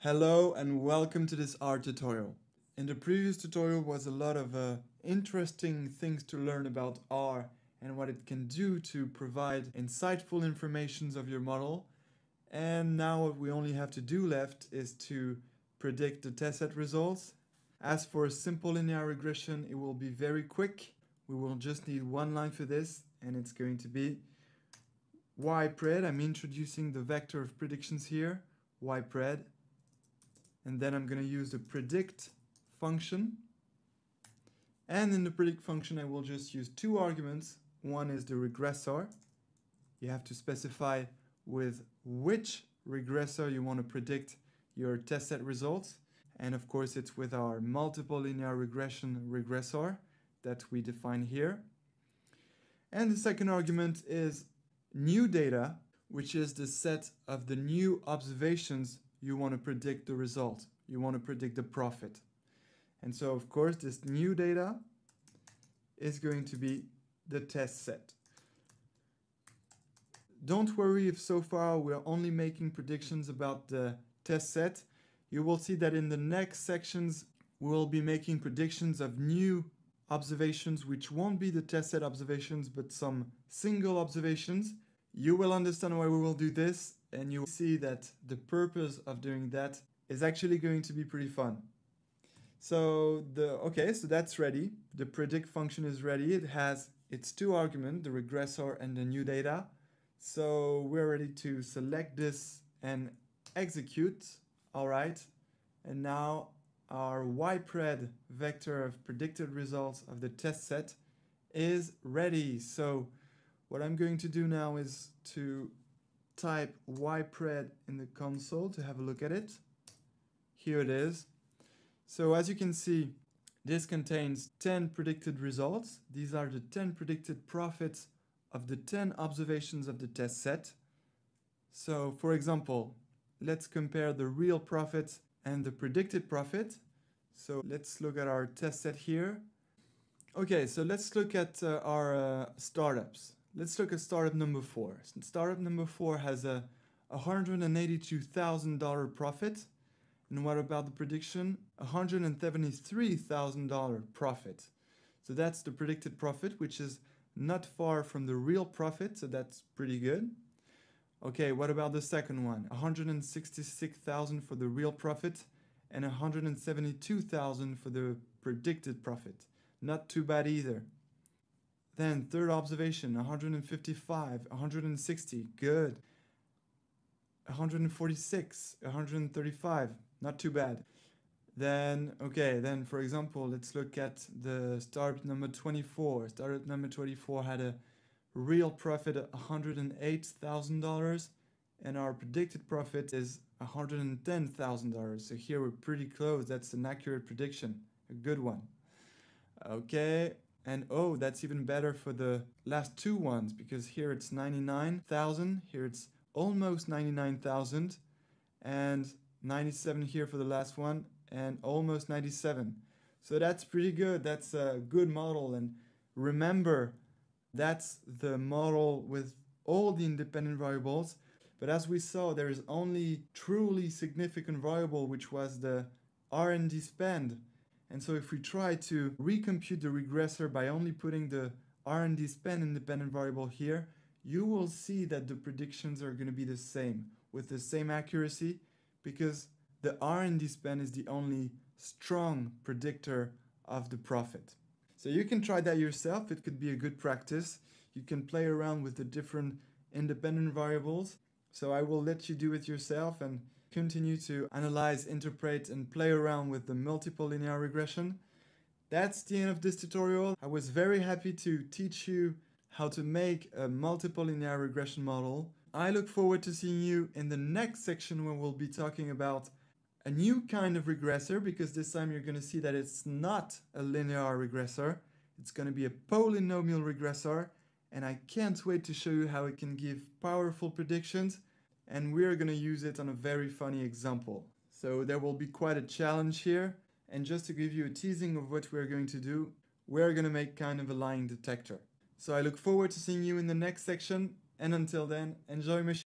Hello and welcome to this R tutorial. In the previous tutorial was a lot of interesting things to learn about R and what it can do to provide insightful informations of your model. And now what we only have to do left is to predict the test set results. As for a simple linear regression, it will be very quick. We will just need one line for this, and it's going to be ypred. I'm introducing the vector of predictions here, ypred. And then I'm going to use the predict function. And in the predict function, I will just use two arguments. One is the regressor. You have to specify with which regressor you want to predict your test set results. And of course, it's with our multiple linear regression regressor that we define here. And the second argument is new data, which is the set of the new observations you want to predict the result. You want to predict the profit. And so, of course, this new data is going to be the test set. Don't worry if so far we're only making predictions about the test set. You will see that in the next sections, we'll be making predictions of new observations, which won't be the test set observations, but some single observations. You will understand why we will do this, and you will see that the purpose of doing that is actually going to be pretty fun. So so that's ready. The predict function is ready. It has its two arguments, the regressor and the new data. So we're ready to select this and execute. All right. And now our ypred vector of predicted results of the test set is ready. So what I'm going to do now is to type ypred in the console to have a look at it. Here it is. So as you can see, this contains 10 predicted results. These are the 10 predicted profits of the 10 observations of the test set. So for example, let's compare the real profit and the predicted profit. So let's look at our test set here. Okay, so let's look at our startups. Let's look at startup number 4. Startup number 4 has a $182,000 profit. And what about the prediction? $173,000 profit. So that's the predicted profit, which is not far from the real profit, so that's pretty good. Okay, what about the second one? $166,000 for the real profit and $172,000 for the predicted profit. Not too bad either. Then third observation, 155, 160, good. 146, 135, not too bad. Then for example, let's look at the startup number 24. Startup number 24 had a real profit of $108,000 and our predicted profit is $110,000. So here we're pretty close. That's an accurate prediction, a good one. Okay. And oh, that's even better for the last two ones, because here it's 99,000, here it's almost 99,000, and 97 here for the last one, and almost 97. So that's pretty good. That's a good model. And remember, that's the model with all the independent variables. But as we saw, there is only truly significant variable, which was the R&D spend. And so if we try to recompute the regressor by only putting the R&D spend independent variable here, you will see that the predictions are going to be the same, with the same accuracy, because the R&D spend is the only strong predictor of the profit. So you can try that yourself. It could be a good practice. You can play around with the different independent variables. So I will let you do it yourself and continue to analyze, interpret, and play around with the multiple linear regression. That's the end of this tutorial. I was very happy to teach you how to make a multiple linear regression model. I look forward to seeing you in the next section when we'll be talking about a new kind of regressor, because this time you're going to see that it's not a linear regressor. It's going to be a polynomial regressor, and I can't wait to show you how it can give powerful predictions. And we're going to use it on a very funny example. So there will be quite a challenge here. And just to give you a teasing of what we're going to do, we're going to make kind of a lying detector. So I look forward to seeing you in the next section. And until then, enjoy machine.